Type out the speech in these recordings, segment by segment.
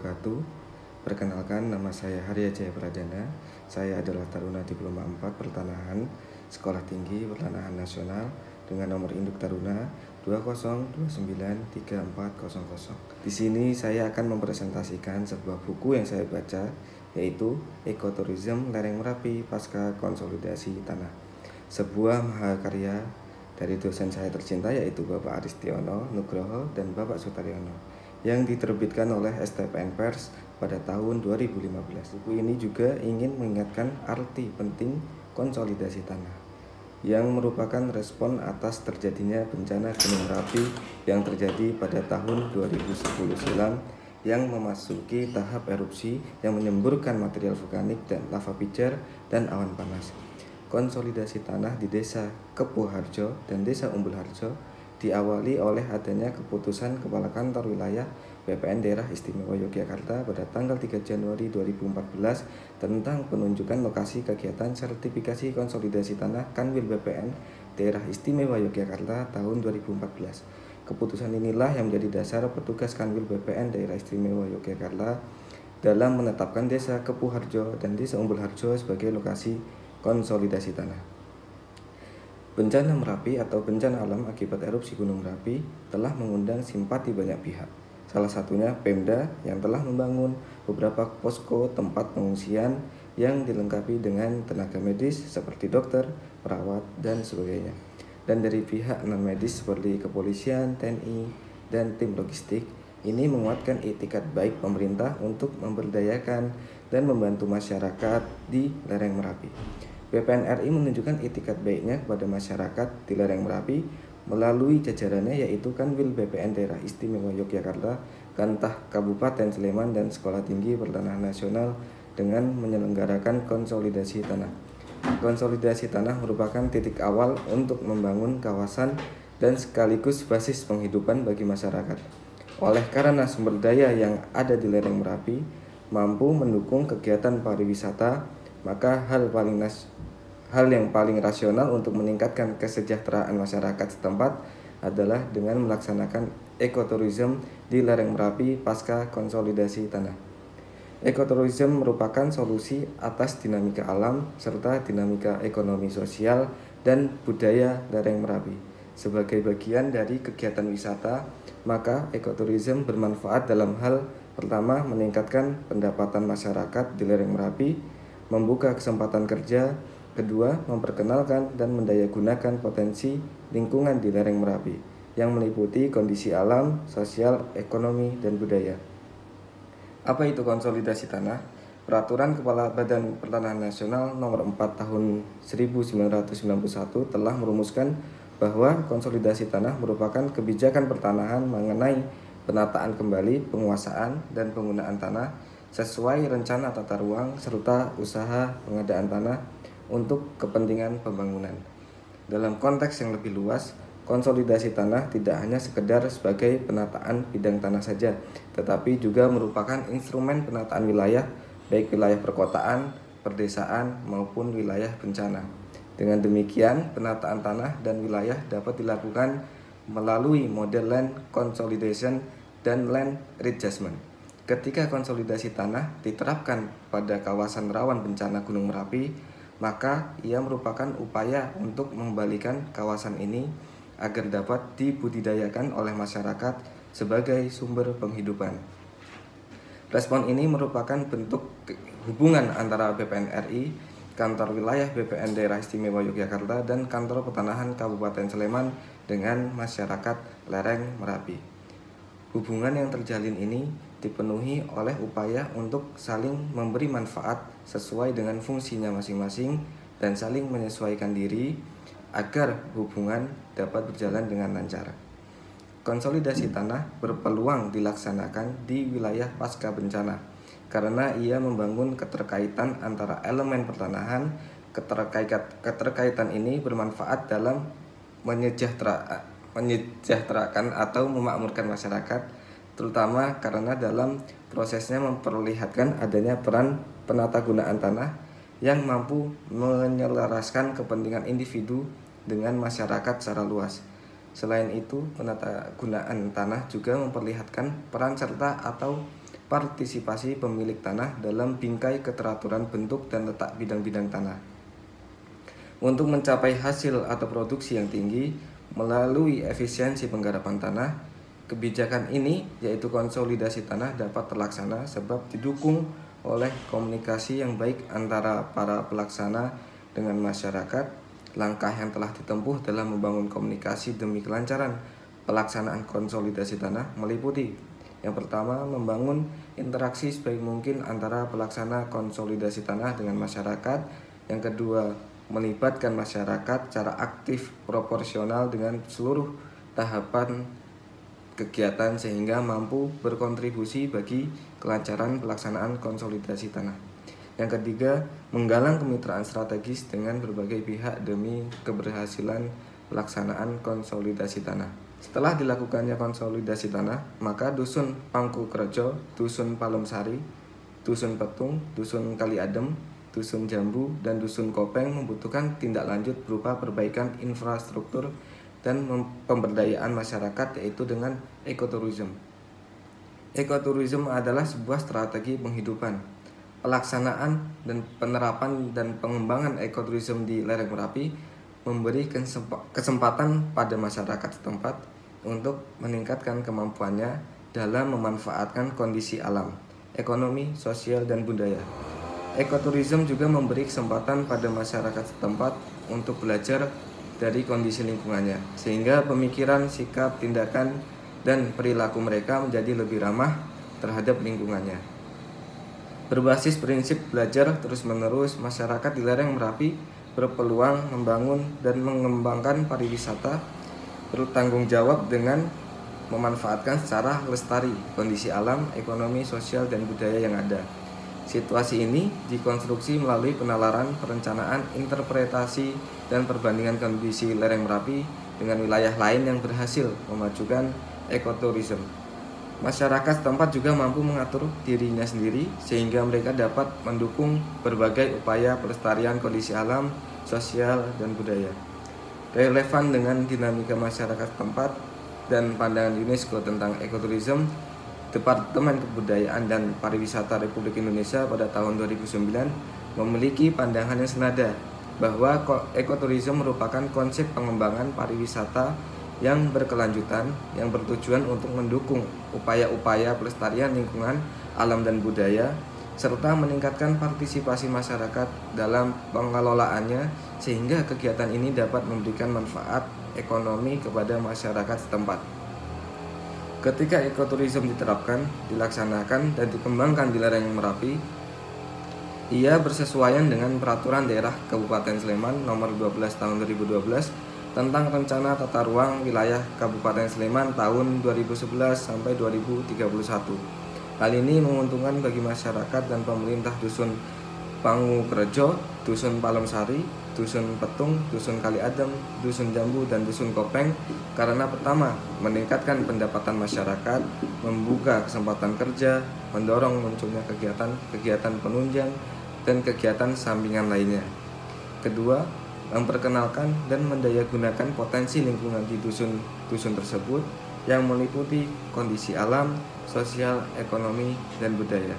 wabarakatuh. Perkenalkan, nama saya Harya Jaya Pradana. Saya adalah Taruna Diploma 4 Pertanahan Sekolah Tinggi Pertanahan Nasional dengan nomor induk Taruna 20293400. Di sini saya akan mempresentasikan sebuah buku yang saya baca, yaitu Ekoturism Lereng Merapi Pasca Konsolidasi Tanah. Sebuah mahakarya dari dosen saya tercinta, yaitu Bapak Aristiono Nugroho dan Bapak Sutaryono, yang diterbitkan oleh STPN Pers pada tahun 2015. Buku ini juga ingin mengingatkan arti penting konsolidasi tanah, yang merupakan respon atas terjadinya bencana Gunung Merapi yang terjadi pada tahun 2010 silam, yang memasuki tahap erupsi yang menyemburkan material vulkanik dan lava pijar dan awan panas. Konsolidasi tanah di Desa Kepuharjo dan Desa Umbul Harjo diawali oleh adanya keputusan Kepala Kantor Wilayah BPN Daerah Istimewa Yogyakarta pada tanggal 3 Januari 2014 tentang penunjukan lokasi kegiatan sertifikasi konsolidasi tanah Kanwil BPN Daerah Istimewa Yogyakarta tahun 2014. Keputusan inilah yang menjadi dasar petugas Kanwil BPN Daerah Istimewa Yogyakarta dalam menetapkan Desa Kepuharjo dan Desa Umbul Harjo sebagai lokasi konsolidasi tanah. Bencana Merapi atau bencana alam akibat erupsi Gunung Merapi telah mengundang simpati banyak pihak. Salah satunya Pemda yang telah membangun beberapa posko tempat pengungsian yang dilengkapi dengan tenaga medis seperti dokter, perawat, dan sebagainya. Dan dari pihak non-medis seperti kepolisian, TNI, dan tim logistik, ini menguatkan itikat baik pemerintah untuk memberdayakan dan membantu masyarakat di lereng Merapi. BPN RI menunjukkan itikat baiknya kepada masyarakat di lereng Merapi melalui jajarannya, yaitu Kanwil BPN Daerah Istimewa Yogyakarta, Kantah Kabupaten Sleman, dan Sekolah Tinggi Pertanahan Nasional dengan menyelenggarakan konsolidasi tanah. Konsolidasi tanah merupakan titik awal untuk membangun kawasan dan sekaligus basis penghidupan bagi masyarakat. Oleh karena sumber daya yang ada di lereng Merapi mampu mendukung kegiatan pariwisata, maka hal yang paling rasional untuk meningkatkan kesejahteraan masyarakat setempat adalah dengan melaksanakan ekoturism di lereng Merapi pasca konsolidasi tanah. Ekoturism merupakan solusi atas dinamika alam serta dinamika ekonomi sosial dan budaya lereng Merapi. Sebagai bagian dari kegiatan wisata, maka ekoturism bermanfaat dalam hal pertama, meningkatkan pendapatan masyarakat di lereng Merapi, membuka kesempatan kerja, kedua, memperkenalkan dan mendayagunakan potensi lingkungan di lereng Merapi yang meliputi kondisi alam, sosial, ekonomi, dan budaya. Apa itu konsolidasi tanah? Peraturan Kepala Badan Pertanahan Nasional Nomor 4 Tahun 1991 telah merumuskan bahwa konsolidasi tanah merupakan kebijakan pertanahan mengenai penataan kembali, penguasaan, dan penggunaan tanah sesuai rencana tata ruang serta usaha pengadaan tanah untuk kepentingan pembangunan. Dalam konteks yang lebih luas, konsolidasi tanah tidak hanya sekedar sebagai penataan bidang tanah saja, tetapi juga merupakan instrumen penataan wilayah, baik wilayah perkotaan, perdesaan, maupun wilayah bencana. Dengan demikian, penataan tanah dan wilayah dapat dilakukan melalui model land consolidation dan land readjustment. Ketika konsolidasi tanah diterapkan pada kawasan rawan bencana Gunung Merapi, maka ia merupakan upaya untuk mengembalikan kawasan ini agar dapat dibudidayakan oleh masyarakat sebagai sumber penghidupan. Respon ini merupakan bentuk hubungan antara BPN RI, Kantor Wilayah BPN Daerah Istimewa Yogyakarta, dan Kantor Pertanahan Kabupaten Sleman dengan masyarakat lereng Merapi. Hubungan yang terjalin ini dipenuhi oleh upaya untuk saling memberi manfaat sesuai dengan fungsinya masing-masing dan saling menyesuaikan diri agar hubungan dapat berjalan dengan lancar. Konsolidasi tanah berpeluang dilaksanakan di wilayah pasca bencana karena ia membangun keterkaitan antara elemen pertanahan. Keterkaitan ini bermanfaat dalam menyejahterakan atau memakmurkan masyarakat, terutama karena dalam prosesnya memperlihatkan adanya peran penatagunaan tanah yang mampu menyelaraskan kepentingan individu dengan masyarakat secara luas. Selain itu, penatagunaan tanah juga memperlihatkan peran serta atau partisipasi pemilik tanah dalam bingkai keteraturan bentuk dan letak bidang-bidang tanah. Untuk mencapai hasil atau produksi yang tinggi melalui efisiensi penggarapan tanah, kebijakan ini yaitu konsolidasi tanah dapat terlaksana sebab didukung oleh komunikasi yang baik antara para pelaksana dengan masyarakat. Langkah yang telah ditempuh dalam membangun komunikasi demi kelancaran pelaksanaan konsolidasi tanah meliputi: yang pertama, membangun interaksi sebaik mungkin antara pelaksana konsolidasi tanah dengan masyarakat. Yang kedua, melibatkan masyarakat secara aktif proporsional dengan seluruh tahapan kegiatan sehingga mampu berkontribusi bagi kelancaran pelaksanaan konsolidasi tanah. Yang ketiga, menggalang kemitraan strategis dengan berbagai pihak demi keberhasilan pelaksanaan konsolidasi tanah. Setelah dilakukannya konsolidasi tanah, maka Dusun Pangkukrjo, Dusun Palem-Sari, Dusun Petung, Dusun Kali Adem, Dusun Jambu, dan Dusun Kopeng membutuhkan tindak lanjut berupa perbaikan infrastruktur dan pemberdayaan masyarakat, yaitu dengan ekoturism. Ekoturism adalah sebuah strategi penghidupan. Pelaksanaan dan penerapan dan pengembangan ekoturism di lereng Merapi memberi kesempatan pada masyarakat setempat untuk meningkatkan kemampuannya dalam memanfaatkan kondisi alam, ekonomi, sosial, dan budaya. Ekoturism juga memberi kesempatan pada masyarakat setempat untuk belajar dari kondisi lingkungannya, sehingga pemikiran, sikap, tindakan, dan perilaku mereka menjadi lebih ramah terhadap lingkungannya. Berbasis prinsip belajar terus-menerus, masyarakat di lereng Merapi berpeluang membangun dan mengembangkan pariwisata bertanggung jawab dengan memanfaatkan secara lestari kondisi alam, ekonomi, sosial, dan budaya yang ada. Situasi ini dikonstruksi melalui penalaran, perencanaan, interpretasi, dan perbandingan kondisi lereng Merapi dengan wilayah lain yang berhasil memajukan ekoturism. Masyarakat setempat juga mampu mengatur dirinya sendiri sehingga mereka dapat mendukung berbagai upaya pelestarian kondisi alam, sosial, dan budaya. Relevan dengan dinamika masyarakat setempat dan pandangan UNESCO tentang ekoturism, Departemen Kebudayaan dan Pariwisata Republik Indonesia pada tahun 2009 memiliki pandangan yang senada bahwa ekoturism merupakan konsep pengembangan pariwisata yang berkelanjutan yang bertujuan untuk mendukung upaya-upaya pelestarian lingkungan, alam, dan budaya serta meningkatkan partisipasi masyarakat dalam pengelolaannya sehingga kegiatan ini dapat memberikan manfaat ekonomi kepada masyarakat setempat. Ketika ekoturism diterapkan, dilaksanakan, dan dikembangkan di lereng Merapi, ia bersesuaian dengan Peraturan Daerah Kabupaten Sleman Nomor 12 Tahun 2012 tentang Rencana Tata Ruang Wilayah Kabupaten Sleman tahun 2011 sampai 2031. Hal ini menguntungkan bagi masyarakat dan pemerintah Dusun Pangkukrjo, Dusun Palem-Sari, Dusun Petung, Dusun Kali Adem, Dusun Jambu, dan Dusun Kopeng karena pertama, meningkatkan pendapatan masyarakat, membuka kesempatan kerja, mendorong munculnya kegiatan penunjang dan kegiatan sampingan lainnya. Kedua, memperkenalkan dan mendayagunakan potensi lingkungan di dusun tersebut yang meliputi kondisi alam, sosial, ekonomi, dan budaya.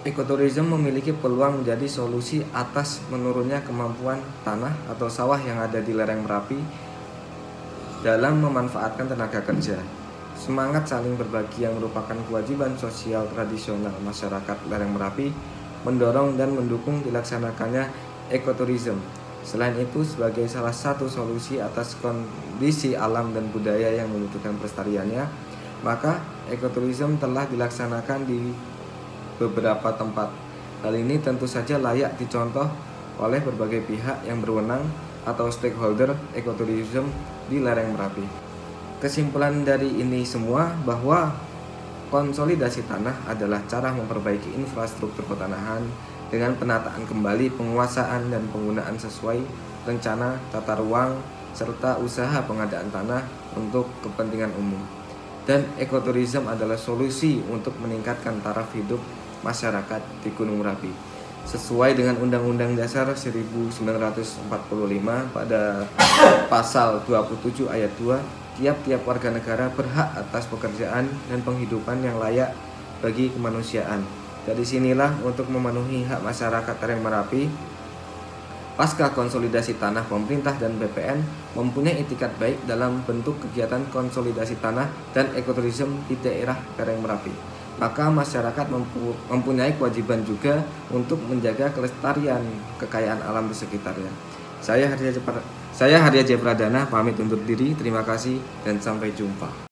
Ekoturism memiliki peluang menjadi solusi atas menurunnya kemampuan tanah atau sawah yang ada di lereng Merapi dalam memanfaatkan tenaga kerja. Semangat saling berbagi yang merupakan kewajiban sosial tradisional masyarakat lereng Merapi mendorong dan mendukung dilaksanakannya ekoturism. Selain itu, sebagai salah satu solusi atas kondisi alam dan budaya yang membutuhkan pelestariannya, maka ekoturism telah dilaksanakan di beberapa tempat. Hal ini tentu saja layak dicontoh oleh berbagai pihak yang berwenang atau stakeholder ekoturism di lereng Merapi. Kesimpulan dari ini semua bahwa konsolidasi tanah adalah cara memperbaiki infrastruktur pertanahan dengan penataan kembali penguasaan dan penggunaan sesuai rencana tata ruang serta usaha pengadaan tanah untuk kepentingan umum. Dan ekoturism adalah solusi untuk meningkatkan taraf hidup masyarakat di Gunung Merapi. Sesuai dengan Undang-Undang Dasar 1945 pada pasal 27 ayat 2, tiap-tiap warga negara berhak atas pekerjaan dan penghidupan yang layak bagi kemanusiaan. Dari sinilah untuk memenuhi hak masyarakat lereng Merapi, pasca konsolidasi tanah pemerintah dan BPN mempunyai itikat baik dalam bentuk kegiatan konsolidasi tanah dan ekoturism di daerah lereng Merapi. Maka masyarakat mempunyai kewajiban juga untuk menjaga kelestarian kekayaan alam di sekitarnya. Saya Harya Jaya Pradana pamit undur diri. Terima kasih dan sampai jumpa.